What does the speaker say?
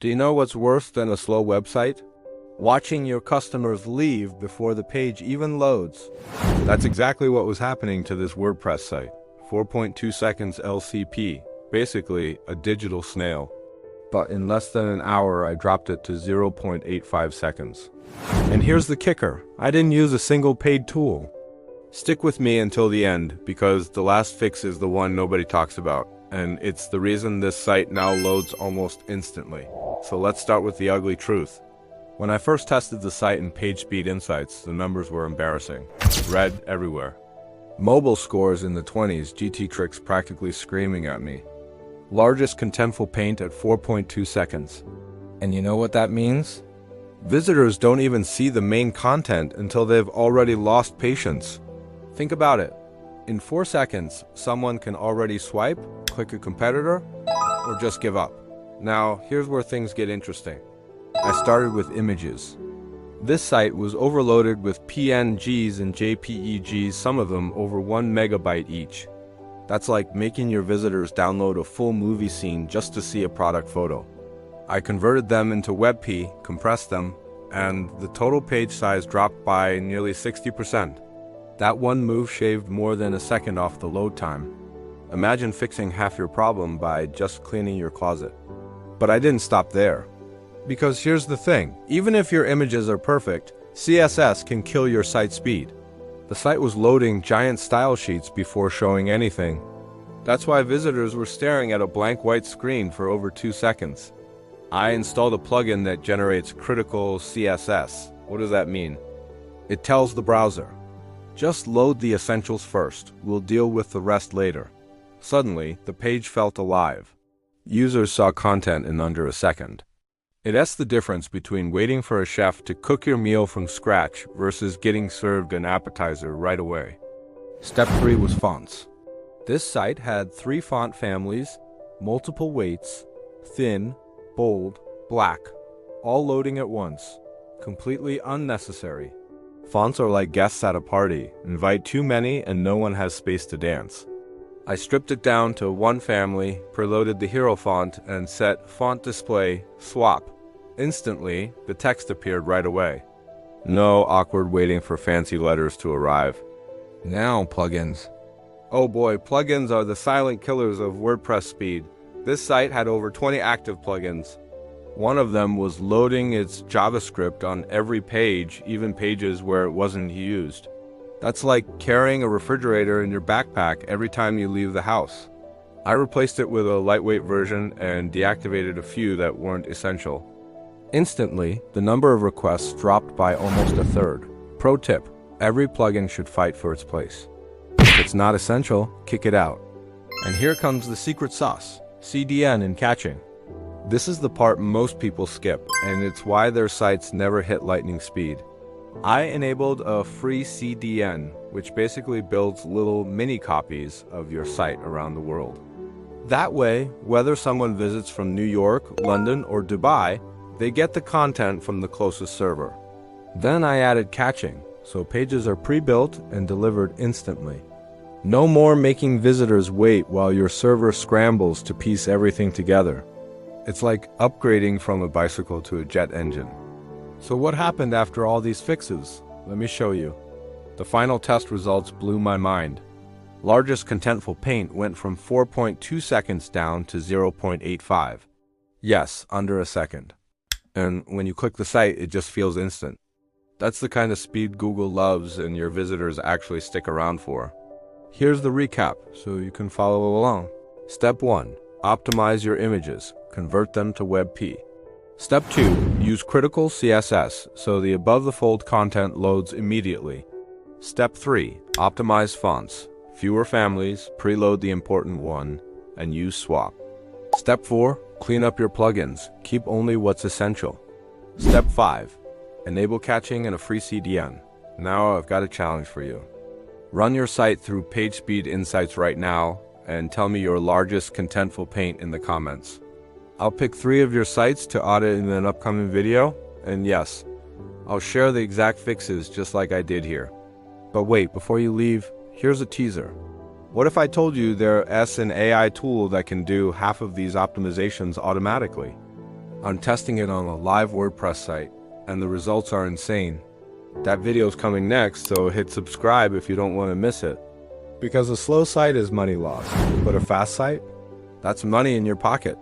Do you know what's worse than a slow website? Watching your customers leave before the page even loads. That's exactly what was happening to this WordPress site. 4.2 seconds LCP, basically a digital snail. But in less than an hour, I dropped it to 0.85 seconds. And here's the kicker, I didn't use a single paid tool. Stick with me until the end, because the last fix is the one nobody talks about, and it's the reason this site now loads almost instantly. So let's start with the ugly truth. When I first tested the site in PageSpeed Insights, the numbers were embarrassing. Red everywhere. Mobile scores in the 20s, GTtrix practically screaming at me. Largest contentful paint at 4.2 seconds. And you know what that means? Visitors don't even see the main content until they've already lost patience. Think about it. In 4 seconds, someone can already swipe, click a competitor, or just give up. Now, here's where things get interesting. I started with images. This site was overloaded with PNGs and JPEGs, some of them over 1 megabyte each. That's like making your visitors download a full movie scene just to see a product photo. I converted them into WebP, compressed them, and the total page size dropped by nearly 60%. That one move shaved more than a second off the load time. Imagine fixing half your problem by just cleaning your closet. But I didn't stop there. Because here's the thing, even if your images are perfect, CSS can kill your site speed. The site was loading giant style sheets before showing anything. That's why visitors were staring at a blank white screen for over 2 seconds. I installed a plugin that generates Critical CSS. What does that mean? It tells the browser, just load the essentials first, we'll deal with the rest later. Suddenly, the page felt alive. Users saw content in under a second. It's the difference between waiting for a chef to cook your meal from scratch versus getting served an appetizer right away. Step 3 was fonts. This site had 3 font families, multiple weights, thin, bold, black, all loading at once. Completely unnecessary. Fonts are like guests at a party, invite too many and no one has space to dance. I stripped it down to 1 family, preloaded the hero font, and set font display swap. Instantly, the text appeared right away. No awkward waiting for fancy letters to arrive. Now plugins. Oh boy, plugins are the silent killers of WordPress speed. This site had over 20 active plugins. One of them was loading its JavaScript on every page, even pages where it wasn't used. That's like carrying a refrigerator in your backpack every time you leave the house. I replaced it with a lightweight version and deactivated a few that weren't essential. Instantly, the number of requests dropped by almost a third. Pro tip, every plugin should fight for its place. If it's not essential, kick it out. And here comes the secret sauce, CDN and caching. This is the part most people skip, and it's why their sites never hit lightning speed. I enabled a free CDN, which basically builds little mini copies of your site around the world. That way, whether someone visits from New York, London, or Dubai, they get the content from the closest server. Then I added caching, so pages are pre-built and delivered instantly. No more making visitors wait while your server scrambles to piece everything together. It's like upgrading from a bicycle to a jet engine. So what happened after all these fixes? Let me show you. The final test results blew my mind. Largest contentful paint went from 4.2 seconds down to 0.85. Yes, under a second. And when you click the site, it just feels instant. That's the kind of speed Google loves and your visitors actually stick around for. Here's the recap so you can follow along. Step 1. Optimize your images. Convert them to WebP. Step 2. Use Critical CSS so the above-the-fold content loads immediately. Step 3. Optimize fonts. Fewer families, preload the important one, and use swap. Step 4. Clean up your plugins. Keep only what's essential. Step 5. Enable caching and a free CDN. Now I've got a challenge for you. Run your site through PageSpeed Insights right now and tell me your largest contentful paint in the comments. I'll pick 3 of your sites to audit in an upcoming video, and yes, I'll share the exact fixes just like I did here. But wait, before you leave, here's a teaser. What if I told you there's an AI tool that can do half of these optimizations automatically? I'm testing it on a live WordPress site, and the results are insane. That video's coming next, so hit subscribe if you don't want to miss it. Because a slow site is money lost, but a fast site? That's money in your pocket.